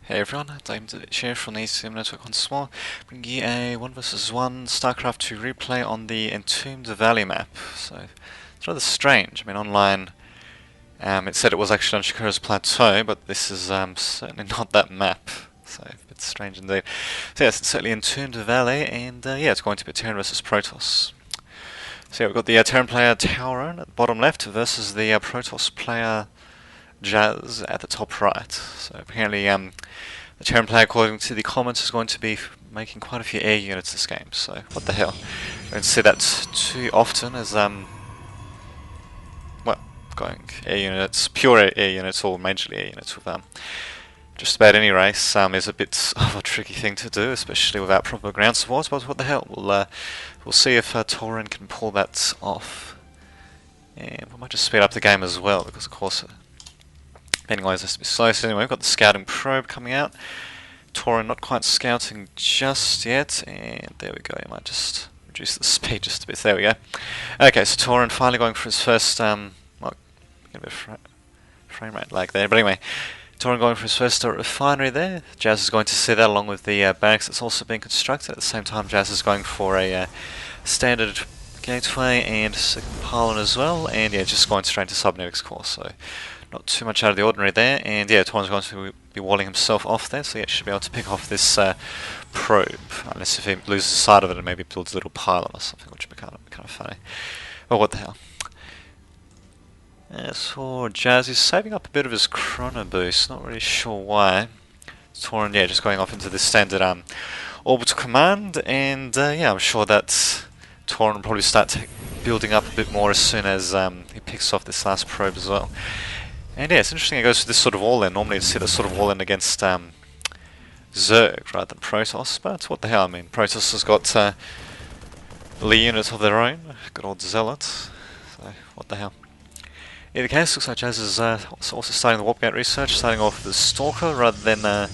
Hey everyone, I'm Share from the ACM Network once more, bringing you a 1 vs 1 Starcraft 2 replay on the Entombed Valley map. So, it's rather strange. I mean, online it said it was actually on Shakura's Plateau, but this is certainly not that map. So, it's strange indeed. So yes, it's certainly Entombed Valley, and yeah, it's going to be Terran versus Protoss. So yeah, we've got the Terran player Terran at the bottom left versus the Protoss player Jazz at the top right. So apparently the Terran player, according to the comments, is going to be making quite a few air units this game. So what the hell? I don't see that too often as well, going air units, pure air units or majorly air units with just about any race is a bit of a tricky thing to do, especially without proper ground support. But what the hell? We'll see if Torin can pull that off, and we might just speed up the game as well because of course. Depending on it has to be slow. So anyway, we've got the scouting probe coming out. Torin not quite scouting just yet, and there we go. You might just reduce the speed just a bit. There we go. Okay, so Torin finally going for his first well, a bit of frame rate lag there, but anyway, Torin going for his first refinery there. Jazz is going to see that along with the barracks that's also being constructed. At the same time, Jazz is going for a standard gateway and second pylon as well, and yeah, just going straight to cybernetics core. So. Not too much out of the ordinary there, and yeah, Torin's going to be walling himself off there, so yeah, should be able to pick off this probe, unless if he loses sight of it and maybe builds a little pylon or something, which would be kind of funny. But what the hell. As for Jazz, he's saving up a bit of his chrono boost, not really sure why. Torin, yeah, just going off into this standard orbital command, and yeah, I'm sure that Torin will probably start building up a bit more as soon as he picks off this last probe as well. And yeah, it's interesting it goes for this sort of all-in. Normally you'd see this sort of all-in against Zerg rather than Protoss, but what the hell, I mean, Protoss has got Lee units of their own, good old Zealot, so what the hell. In either case, looks like Jazz is also starting the warp gate research, starting off with the Stalker rather than the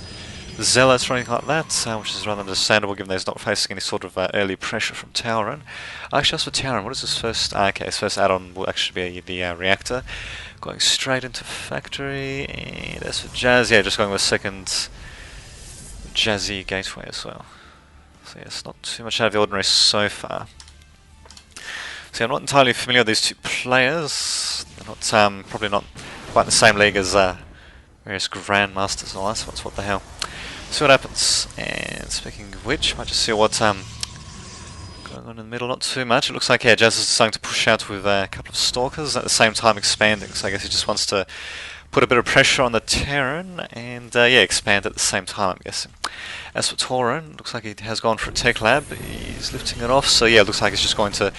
Zealots or anything like that, which is rather understandable given that he's not facing any sort of early pressure from Terran. Actually, as for Terran, what is his first... okay, his first add-on will actually be the reactor. Going straight into factory, and as for Jazz, yeah, just going with a second Jazzy gateway as well. So yes, not too much out of the ordinary so far. So I'm not entirely familiar with these two players. They're not, probably not quite in the same league as various Grandmasters and all that, so what the hell. See what happens. And speaking of which, might just see what going on in the middle, not too much. It looks like, yeah, Jazz is starting to push out with a couple of Stalkers, at the same time expanding, so I guess he just wants to put a bit of pressure on the Terran, and yeah, expand at the same time, I'm guessing. As for Torin, looks like he has gone for a tech lab, he's lifting it off, so yeah, it looks like he's just going to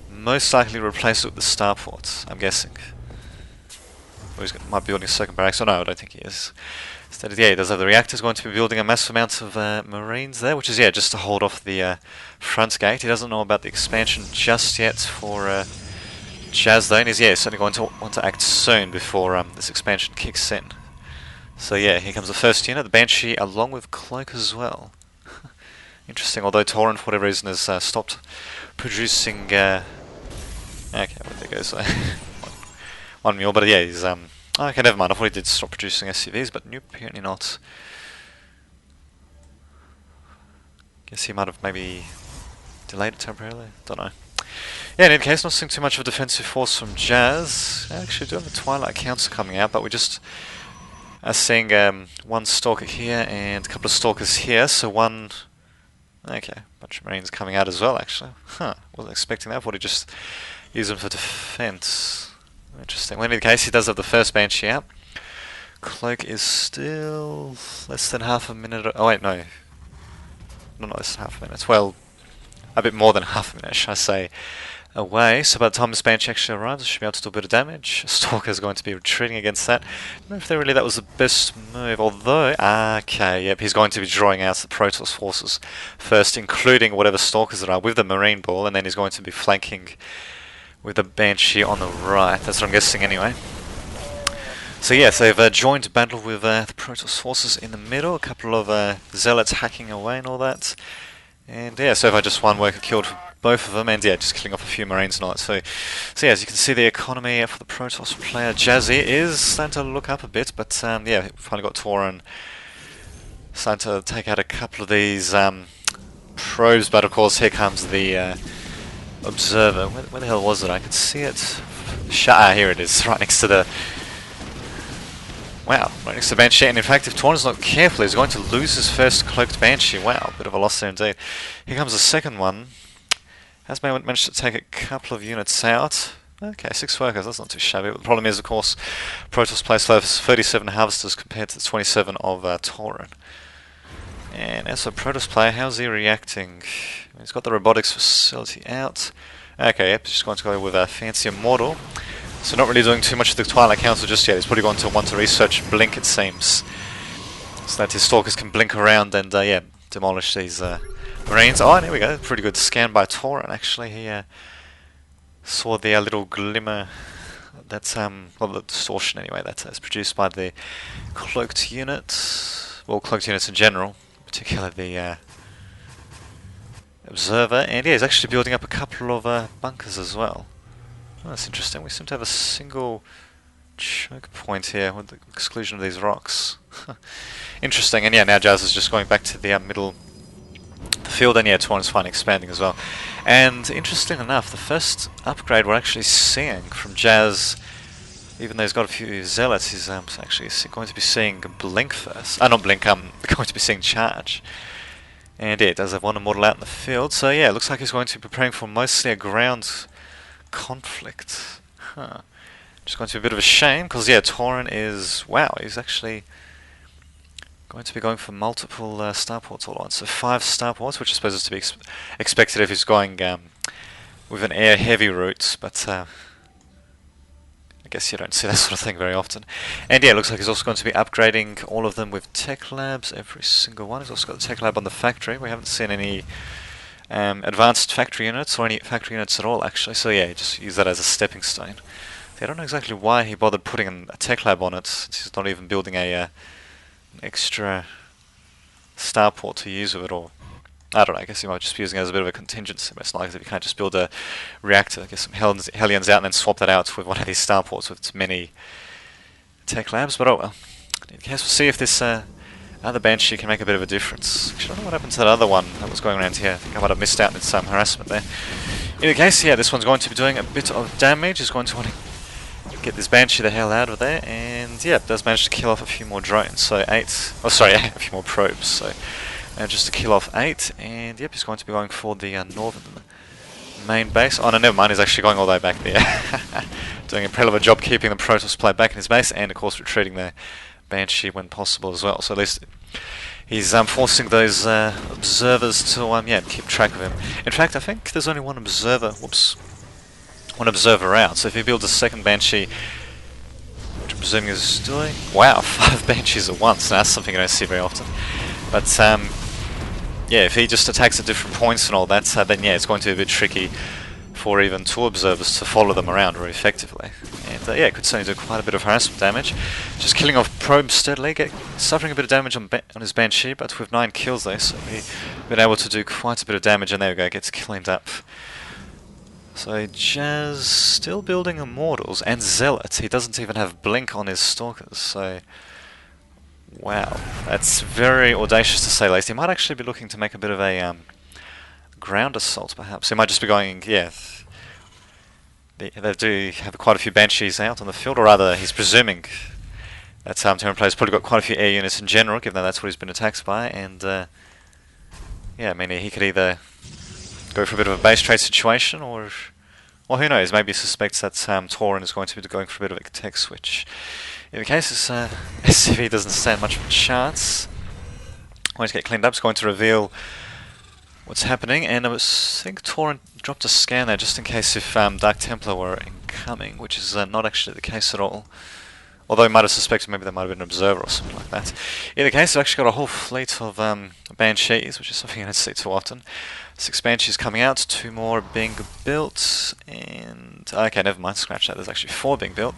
most likely replace it with the starport, I'm guessing. Or he might be building a second barracks, oh no, I don't think he is. Instead, yeah, he does have the reactors going to be building a massive amount of Marines there, which is, yeah, just to hold off the front gate. He doesn't know about the expansion just yet for Jazz, though, and he's, yeah, certainly going to want to act soon before this expansion kicks in. So, yeah, here comes the first unit, the Banshee, along with Cloak as well. Interesting, although Torin, for whatever reason, has stopped producing... okay, well, there goes one mule, but yeah, he's... okay, never mind. I thought he did stop producing SCVs, but nope, apparently not. Guess he might have maybe delayed it temporarily. Don't know. Yeah, in any case, not seeing too much of a defensive force from Jazz. Actually, do have a Twilight Council coming out, but we just are seeing one Stalker here and a couple of Stalkers here. So one. Okay, bunch of Marines coming out as well. Actually, wasn't expecting that. I thought he just used them for defense. Interesting. Well, in any case, he does have the first Banshee out. Cloak is still less than half a minute. Oh wait, no. Not less than half a minute. Well, a bit more than half a minute, should I say, away. So by the time this Banshee actually arrives, it should be able to do a bit of damage. Stalker is going to be retreating against that. I don't know if that was the best move, although... okay, yep, he's going to be drawing out the Protoss forces first, including whatever Stalkers there are, with the Marine Ball, and then he's going to be flanking with the Banshee on the right. That's what I'm guessing anyway. So yes, they've joined battle with the Protoss forces in the middle, a couple of Zealots hacking away and all that. And yeah, so if I just one worker killed for both of them, and yeah, just killing off a few Marines and all that. So yeah, as you can see, the economy for the Protoss player Jazzy is starting to look up a bit, but yeah, we finally got Torin Starting to take out a couple of these probes, but of course here comes the observer. Where the hell was it? I could see it. Here it is, right next to the... Wow, right next to the Banshee, and in fact if Torn's not careful he's going to lose his first cloaked Banshee. Wow, bit of a loss there indeed. Here comes the second one. Has managed to take a couple of units out. Okay, 6 workers, that's not too shabby. But the problem is, of course, Protoss plays 37 harvesters compared to the 27 of Terran. And as a Protoss player, how's he reacting? He's got the robotics facility out. Okay, yep, just going to go with a fancier model. So not really doing too much of the Twilight Council just yet. He's probably going to want to research Blink, it seems. So that his Stalkers can blink around and, yeah, demolish these Marines. Oh, and there we go. Pretty good scan by Terran, actually. He saw the little glimmer. That's, well, the distortion anyway. That's produced by the cloaked unit. Well, cloaked units in general. Particularly the Observer. And yeah, he's actually building up a couple of bunkers as well. Oh, that's interesting. We seem to have a single choke point here with the exclusion of these rocks. Interesting. And yeah, now Jazz is just going back to the middle the field, and yeah, Torn's fine expanding as well. And interesting enough, the first upgrade we're actually seeing from Jazz, even though he's got a few zealots, he's actually going to be seeing Blink first. Not Blink, going to be seeing Charge. And yeah, it does have one model out in the field, so yeah, it looks like he's going to be preparing for mostly a ground conflict. Just going to be a bit of a shame, because yeah, Terran is... Wow, he's actually going to be going for multiple starports all on. So 5 starports, which I suppose is to be expected if he's going with an air-heavy route, but I guess you don't see that sort of thing very often. And yeah, it looks like he's also going to be upgrading all of them with tech labs, every single one. He's also got the tech lab on the factory. We haven't seen any advanced factory units, or any factory units at all, actually. So yeah, just use that as a stepping stone. I don't know exactly why he bothered putting a tech lab on it, since he's not even building an extra starport to use with it, or I don't know, I guess he might just be using it as a bit of a contingency. Most likely, if you can't just build a reactor, get some Hellions out and then swap that out with one of these starports with its many tech labs, but oh well. In case, we'll see if this other Banshee can make a bit of a difference. Actually, I don't know what happened to that other one that was going around here. I think I might have missed out on some harassment there. In any case, yeah, this one's going to be doing a bit of damage. He's going to want to get this Banshee the hell out of there, and yeah, it does manage to kill off a few more drones, so 8, oh sorry, a few more probes, so just to kill off 8, and yep, he's going to be going for the northern main base. Oh no, never mind, he's actually going all the way back there. Doing a hell of a job keeping the Protoss player back in his base, and of course retreating the Banshee when possible as well, so at least he's forcing those observers to yeah, keep track of him. In fact, I think there's only one observer, one observer out, so if he builds a second Banshee, which I'm presuming is doing... Wow, 5 Banshees at once, now that's something you don't see very often. But yeah, if he just attacks at different points and all that, then yeah, it's going to be a bit tricky for even 2 observers to follow them around very effectively. And yeah, it could certainly do quite a bit of harassment damage. Just killing off probes steadily, suffering a bit of damage on his Banshee, but with 9 kills there, so he's been able to do quite a bit of damage, and there we go, gets cleaned up. So Jazz still building Immortals and Zealot. He doesn't even have Blink on his Stalkers, so wow, that's very audacious to say the least. He might actually be looking to make a bit of a ground assault, perhaps. He might just be going, yeah, they do have quite a few Banshees out on the field, or rather, he's presuming that Terran player's probably got quite a few air units in general, given that that's what he's been attacked by, and yeah, I mean, he could either go for a bit of a base trade situation, or who knows, maybe he suspects that Terran is going to be going for a bit of a tech switch. In the case, this SCV doesn't stand much of a chance. Going to get cleaned up, it's going to reveal what's happening, and I think Terran dropped a scan there just in case if Dark Templar were incoming, which is not actually the case at all. Although he might have suspected maybe there might have been an observer or something like that. In the case, they've actually got a whole fleet of Banshees, which is something you don't see too often. 6 Banshees coming out, 2 more being built, and... okay, never mind, scratch that, there's actually 4 being built.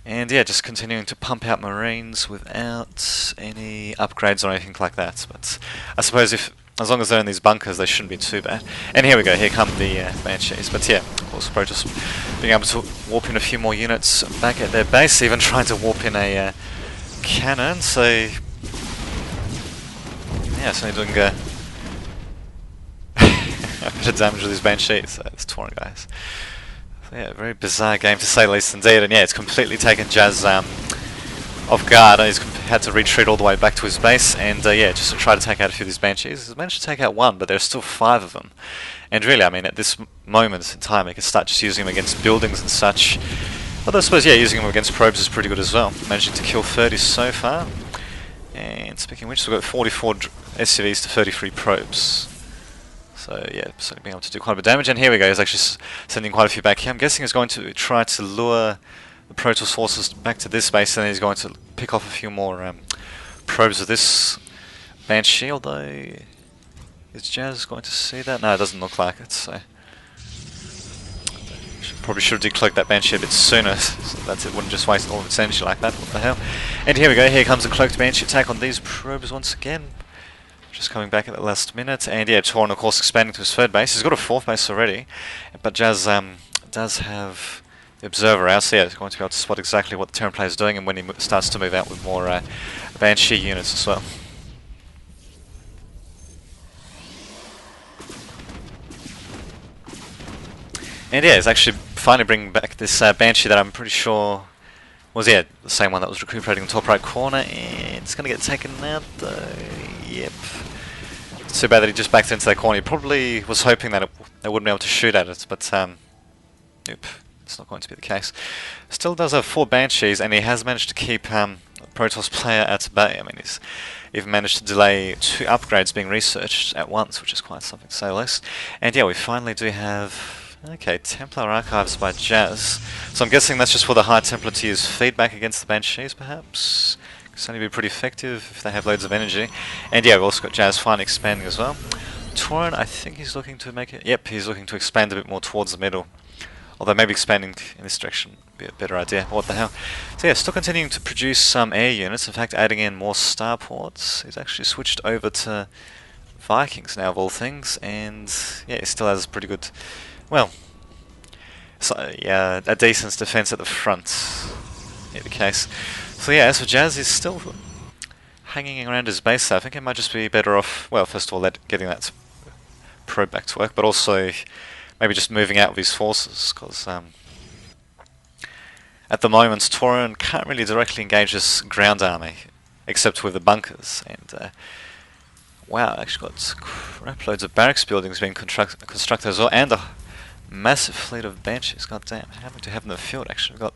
And yeah, just continuing to pump out Marines without any upgrades or anything like that. But I suppose if, as long as they're in these bunkers, they shouldn't be too bad. And here we go, here come the Banshees. But yeah, of course, Protoss being able to warp in a few more units back at their base, even trying to warp in a cannon, so... yeah, so doing a bit of damage with his Banshees. It's Torrent, guys. So yeah, very bizarre game to say the least indeed, and yeah, it's completely taken Jazz off guard. He's had to retreat all the way back to his base, and yeah, just to try to take out a few of these Banshees. He's managed to take out one, but there's still 5 of them. And really, I mean, at this moment in time, he can start just using them against buildings and such. Although I suppose, yeah, using them against probes is pretty good as well. Managing to kill 30 so far. And speaking of which, we've got 44 SCVs to 33 probes. So yeah, certainly being able to do quite a bit of damage. And here we go, he's actually sending quite a few back here. I'm guessing he's going to try to lure the Protoss forces back to this base, and then he's going to pick off a few more probes of this Banshee, although... Is Jazz going to see that? No, it doesn't look like it, so... Probably should have decloaked that Banshee a bit sooner, so that it wouldn't just waste all of its energy like that. What the hell? And here we go, here comes a cloaked Banshee attack on these probes once again. Just coming back at the last minute, and yeah, Torrent of course expanding to his 3rd base. He's got a 4th base already, but Jazz does have the Observer out, so yeah, he's going to be able to spot exactly what the Terran player is doing, and when he starts to move out with more Banshee units as well. And yeah, it's actually finally bringing back this Banshee that I'm pretty sure was, yeah, the same one that was recuperating in the top right corner, and it's going to get taken out though. Yep. It's too bad that he just backed into that corner. He probably was hoping that they wouldn't be able to shoot at it, but yep, it's not going to be the case. Still does have 4 Banshees, and he has managed to keep the Protoss player at bay. I mean, he's even managed to delay 2 upgrades being researched at once, which is quite something to say the least. And yeah, we finally do have... Okay, Templar Archives by Jazz. So I'm guessing that's just for the High Templar to use feedback against the Banshees, perhaps? Could certainly be pretty effective if they have loads of energy. And yeah, we've also got Jazz finally expanding as well. Torrent, I think he's looking to make it... Yep, he's looking to expand a bit more towards the middle. Although maybe expanding in this direction would be a better idea. What the hell? So yeah, still continuing to produce some air units. In fact, adding in more starports. He's actually switched over to Vikings now, of all things. And yeah, he still has pretty good... Well, so yeah, a decent defense at the front, in the case. So yeah, as for Jazz, he's still hanging around his base. So I think it might just be better off, well, first of all, getting that probe back to work, but also maybe just moving out with his forces, because at the moment, Torrent can't really directly engage this ground army, except with the bunkers, and wow, actually got crap loads of barracks buildings being constructed as well, and a massive fleet of Banshees. God damn, how many do we have in the field actually? We've got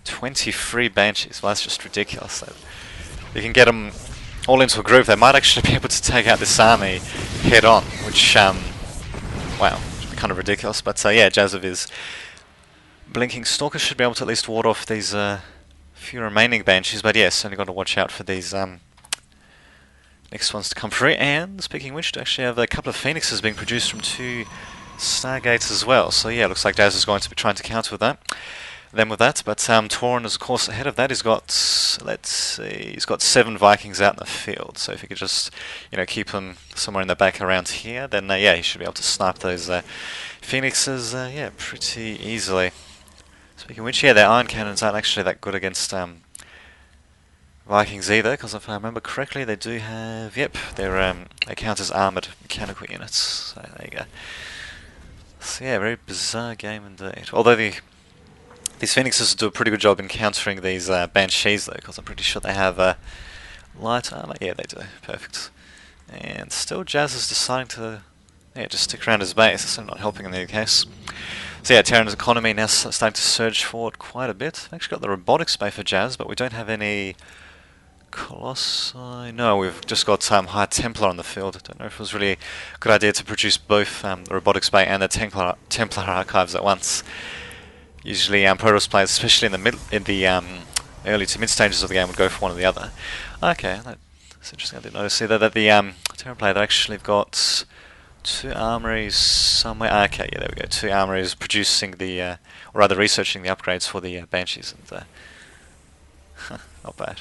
23 Banshees. Well, that's just ridiculous. So you can get them all into a group. They might actually be able to take out this army head on, which, wow, should be kind of ridiculous. But yeah, Jazz with his blinking stalkers should be able to at least ward off these few remaining Banshees. But yes, only got to watch out for these next ones to come through. And speaking of which, to actually have a couple of Phoenixes being produced from 2 Stargates as well. So yeah, looks like Jazz is going to be trying to counter with that. But Torrent is of course ahead of that. He's got, let's see, he's got 7 Vikings out in the field. So if he could just, you know, keep them somewhere in the back around here, then yeah, he should be able to snipe those Phoenixes, yeah, pretty easily. Speaking of which, yeah, their iron cannons aren't actually that good against Vikings either, because if I remember correctly, they do have, yep, they count as armoured mechanical units. So there you go. So yeah, very bizarre game indeed. Although these Phoenixes do a pretty good job in countering these Banshees though, because I'm pretty sure they have light armor. Yeah, they do. Perfect. And still Jazz is deciding to, yeah, just stick around his base. It's not helping in either case. So yeah, Terran's economy now starting to surge forward quite a bit. I've actually got the robotics bay for Jazz, but we don't have any Colossi. No, we've just got High Templar on the field. I don't know if it was really a good idea to produce both the robotics bay and the Templar archives at once. Usually, Protoss players, especially in the early to mid stages of the game, would go for one or the other. Okay, that's interesting. I didn't notice either that the Terran player, they actually not 2 armories somewhere. Okay, yeah, there we go. 2 armories producing the, or rather researching the upgrades for the Banshees, and not bad.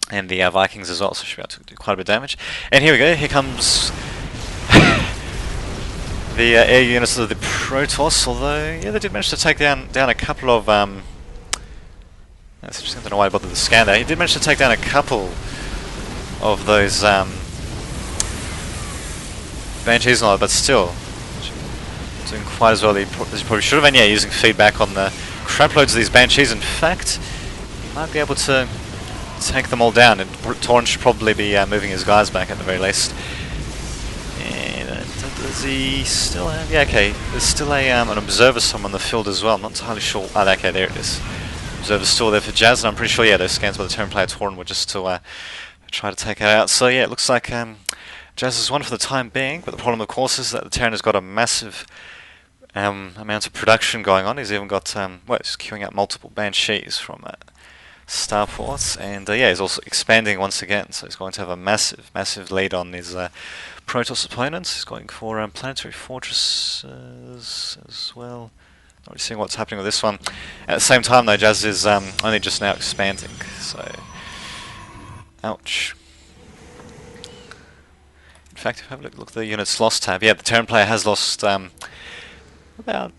And the Vikings as well, so should be able to do quite a bit of damage. And here we go, here comes the air units of the Protoss, although, yeah, they did manage to take down a couple of, that's interesting, I don't know why I bothered to scan that. He did manage to take down a couple of those Banshees and all that, but still doing quite as well as you probably should have. And yeah, using feedback on the crap loads of these Banshees. In fact, he might be able to take them all down, and Torrent should probably be moving his guys back at the very least. And does he still have... Yeah, okay, there's still an observer somewhere on the field as well. I'm not entirely sure... Oh, okay, there it is. Observer's still there for Jazz, and I'm pretty sure, yeah, those scans by the Terran player Torrent were just to try to take it out. So yeah, it looks like Jazz has won for the time being, but the problem of course is that the Terran has got a massive amount of production going on. He's even got, well, he's queuing out multiple Banshees from starports, and yeah, he's also expanding once again, so he's going to have a massive lead on his Protoss opponents. He's going for planetary fortresses as well. Not really seeing what's happening with this one. At the same time though, Jazz is only just now expanding, so ouch. In fact, if you have a look at the units lost tab, yeah, the Terran player has lost about,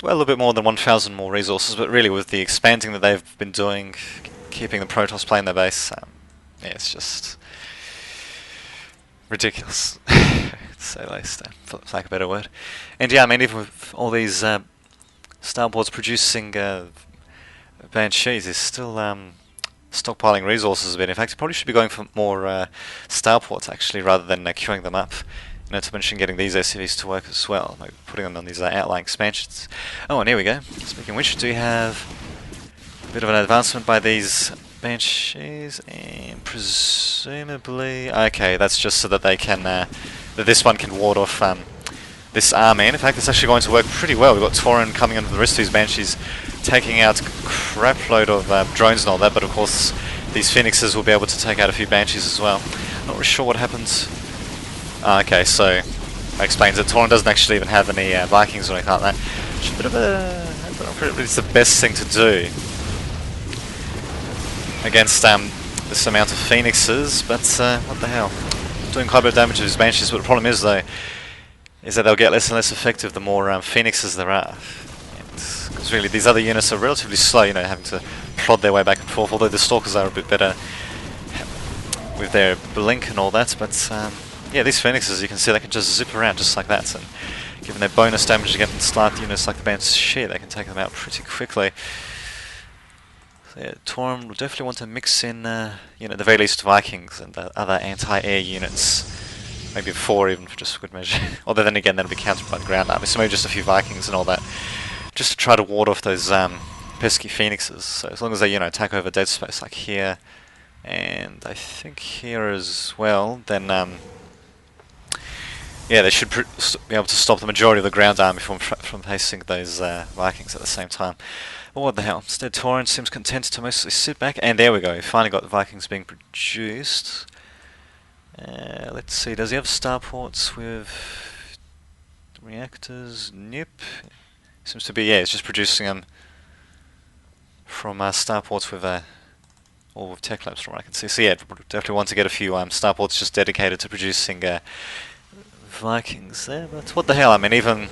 well, a little bit more than 1,000 more resources, but really with the expanding that they've been doing, keeping the Protoss playing their base, yeah, it's just ridiculous, to say the least, for lack of a better word. And yeah, I mean, even with all these starboards producing Banshees, is still stockpiling resources a bit. In fact, you probably should be going for more starports actually, rather than queuing them up. Not to mention getting these SCVs to work as well, maybe putting them on these outlying expansions. Oh, and here we go. Speaking of which, do we have a bit of an advancement by these Banshees, and presumably... Okay, that's just so that they can... that this one can ward off this army. And in fact, it's actually going to work pretty well. We've got Torrent coming under the rest of these Banshees, taking out a crap load of drones and all that, but of course these Phoenixes will be able to take out a few Banshees as well. Not really sure what happens... okay, so that explains that Torrent doesn't actually even have any Vikings or anything like that. Which is a bit of a... I don't know if it's the best thing to do against this amount of Phoenixes, but what the hell. Doing quite a bit of damage to his Banshees, but the problem is though, is that they'll get less and less effective the more Phoenixes there are. Because really these other units are relatively slow, you know, having to plod their way back and forth, although the Stalkers are a bit better with their blink and all that, but yeah, these Phoenixes, you can see they can just zip around just like that, and given their bonus damage against slight units like the Banshee, they can take them out pretty quickly. So yeah, Torrent will definitely want to mix in, you know, the very least Vikings and the other anti-air units. Maybe 4 even, for just good measure. Although then again, that'll be countered by the ground army, so maybe just a few Vikings and all that. Just to try to ward off those pesky Phoenixes. So as long as they, you know, attack over dead space like here, and I think here as well, then yeah, they should be able to stop the majority of the ground army from facing those Vikings at the same time. But what the hell? Instead, Torrent seems content to mostly sit back, and there we go. We finally got the Vikings being produced. Let's see, does he have starports with reactors? Nope. Seems to be, yeah, it's just producing them from starports with or with tech labs from what I can see. So yeah, definitely want to get a few starports just dedicated to producing Vikings there, but what the hell, I mean, even a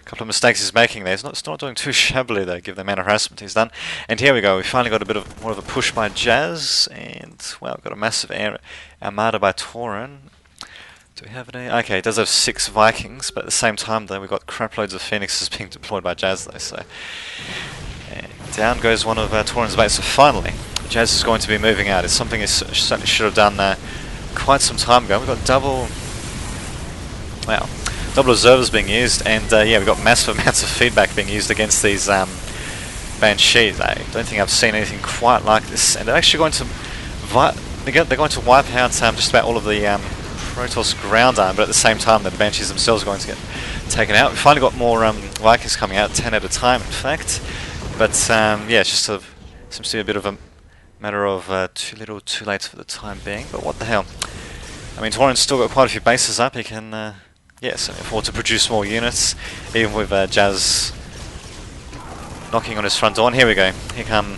couple of mistakes he's making there, it's not doing too shabbily though, given the amount of harassment he's done. And here we go, we finally got a bit of more of a push by Jazz, and well, we've got a massive armada by Torrent. Do we have any? Okay, it does have 6 Vikings, but at the same time though, we've got crap loads of Phoenixes being deployed by Jazz though, so... And down goes one of Torrent's bases, so finally, Jazz is going to be moving out. It's something he certainly should have done quite some time ago. We've got double observers being used, and yeah, we've got massive amounts of feedback being used against these Banshees. I don't think I've seen anything quite like this, and they're actually going to they're going to wipe out just about all of the Protoss ground arm, but at the same time the Banshees themselves are going to get taken out. We've finally got more Vikings coming out, 10 at a time in fact, but yeah, it's just seems to be a bit of a matter of too little too late for the time being, but what the hell. I mean, Torrent's still got quite a few bases up, he can yes, afford to produce more units, even with Jazz knocking on his front door. And here we go. Here come...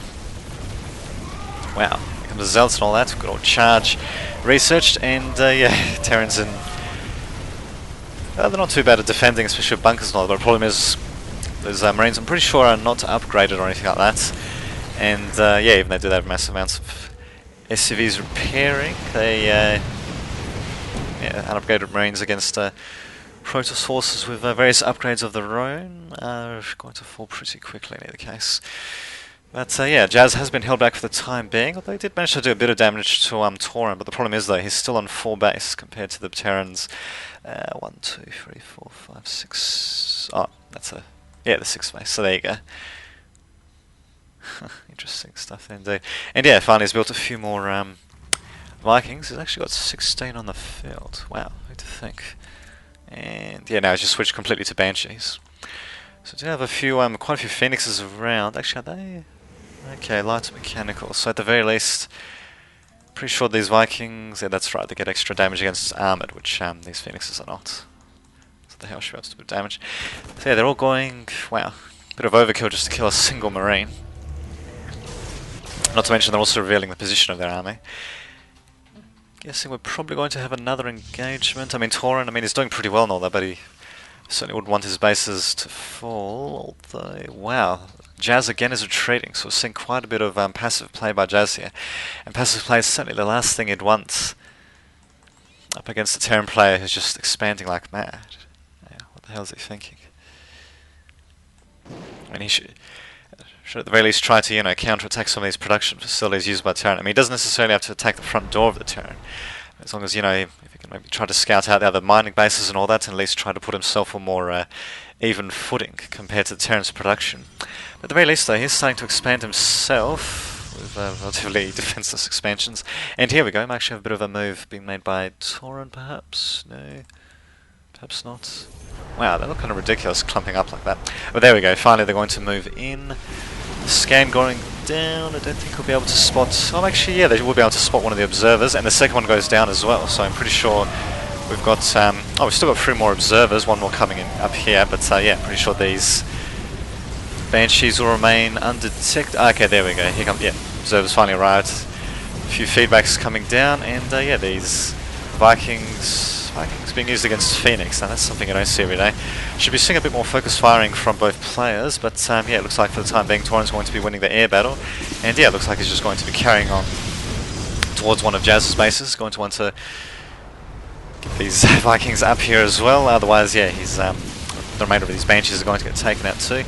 Wow. Here comes the Zealots and all that. Good old charge researched, and yeah, Terrans in... they're not too bad at defending, especially with bunkers and all that, but the problem is those Marines, I'm pretty sure, are not upgraded or anything like that. And yeah, even they do have massive amounts of SCVs repairing, they unupgraded Marines against Protoss forces with various upgrades of their own are going to fall pretty quickly in either case. But yeah, Jazz has been held back for the time being, although he did manage to do a bit of damage to Tauren, but the problem is though, he's still on 4 base compared to the Terrans. 1, 2, 3, 4, 5, 6... Oh, that's a... Yeah, the 6th base, so there you go. Interesting stuff indeed. And yeah, finally he's built a few more Vikings. He's actually got 16 on the field. Wow, who'd to think. And yeah, now he's just switched completely to Banshees. So do have a few, quite a few Phoenixes around. Actually, are they... Okay, light mechanical. So at the very least, pretty sure these Vikings... Yeah, that's right, they get extra damage against armored, which these Phoenixes are not. So the hell should be able to do damage. So yeah, they're all going... Wow, bit of overkill just to kill a single Marine. Not to mention they're also revealing the position of their army. Guessing we're probably going to have another engagement. I mean, Tauren, he's doing pretty well and all that, but he certainly wouldn't want his bases to fall. Although, wow, Jazz again is retreating, so we're seeing quite a bit of passive play by Jazz here. And passive play is certainly the last thing he'd want up against a Terran player who's just expanding like mad. Yeah, what the hell is he thinking? I mean, he should at the very least try to, counter-attack some of these production facilities used by Terran. He doesn't necessarily have to attack the front door of the Terran. As long as, if he can maybe try to scout out the other mining bases and all that, and at least try to put himself on more even footing compared to the Terran's production. But at the very least, though, he's starting to expand himself with relatively defenseless expansions. And here we go, might actually have a bit of a move being made by Tauren, perhaps? No, perhaps not. Wow, they look kind of ridiculous clumping up like that. But there we go, finally they're going to move in. Scan going down, I don't think we'll be able to spot... Oh, actually, yeah, they will be able to spot one of the observers, and the second one goes down as well, so I'm pretty sure we've got... we've still got 3 more observers, 1 more coming in up here, but yeah, pretty sure these Banshees will remain undetected. Okay, there we go, here come... Yeah, observers finally arrived. A few feedbacks coming down, and yeah, these Vikings being used against Phoenix. Now that's something I don't see every day. Should be seeing a bit more focused firing from both players, but yeah, it looks like for the time being Tauren's going to be winning the air battle, and yeah, it looks like he's just going to be carrying on towards one of Jazz's bases, going to want to get these Vikings up here as well, otherwise yeah, he's the remainder of these Banshees are going to get taken out too.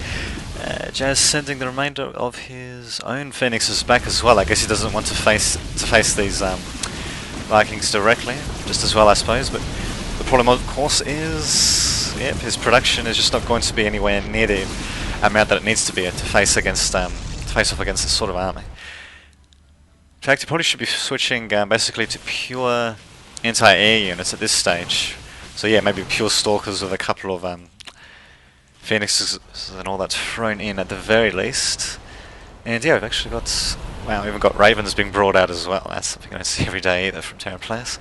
Jazz sending the remainder of his own Phoenixes back as well. I guess he doesn't want to face these Vikings directly, just as well I suppose, but the problem of course is, yep, his production is just not going to be anywhere near the amount that it needs to be to face off against this sort of army. In fact, he probably should be switching basically to pure anti-air units at this stage. So yeah, maybe pure Stalkers with a couple of Phoenixes and all that's thrown in at the very least. And yeah, we've actually got... Wow, we even got Ravens being brought out as well. That's something I don't see every day either from Terran players.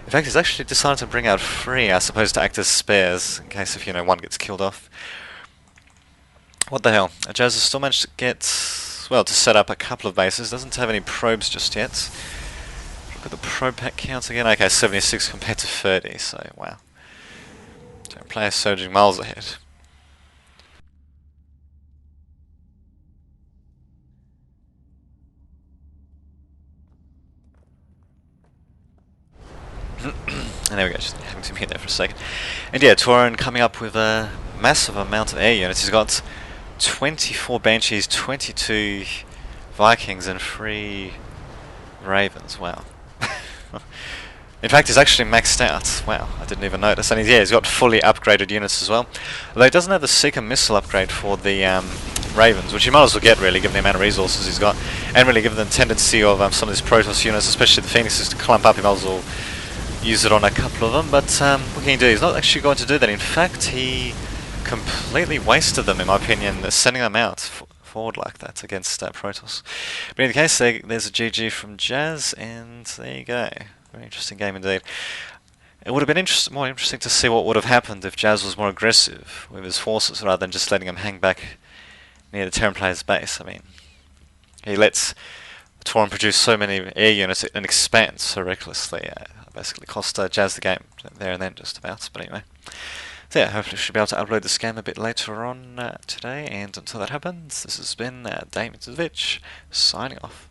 In fact, he's actually decided to bring out 3, I suppose, to act as spares in case if, one gets killed off. What the hell? Jazz has still managed to get, well, to set up a couple of bases. Doesn't have any probes just yet. Look at the probe pack count again. Okay, 76 compared to 30, so wow. Terran players surging miles ahead. And there we go, just having to mute there for a second. And yeah, Tauren coming up with a massive amount of air units. He's got 24 Banshees, 22 Vikings, and 3 Ravens. Wow. In fact, he's actually maxed out. Wow, I didn't even notice. And he's got fully upgraded units as well. Although he doesn't have the Seeker missile upgrade for the Ravens, which he might as well get really, given the amount of resources he's got. And really given the tendency of some of these Protoss units, especially the Phoenixes, to clump up, he might as well use it on a couple of them, but what can he do? He's not actually going to do that. In fact, he completely wasted them, in my opinion, sending them out forward like that against Protoss. But in any case, there's a GG from Jazz, and there you go. Very interesting game indeed. It would have been more interesting to see what would have happened if Jazz was more aggressive with his forces rather than just letting him hang back near the Terran player's base. I mean, he lets Tauren produce so many air units and expand so recklessly. Basically cost Jazz the game there and then, just about. But anyway, so yeah, hopefully we should be able to upload this game a bit later on today. And until that happens, this has been Damien signing off.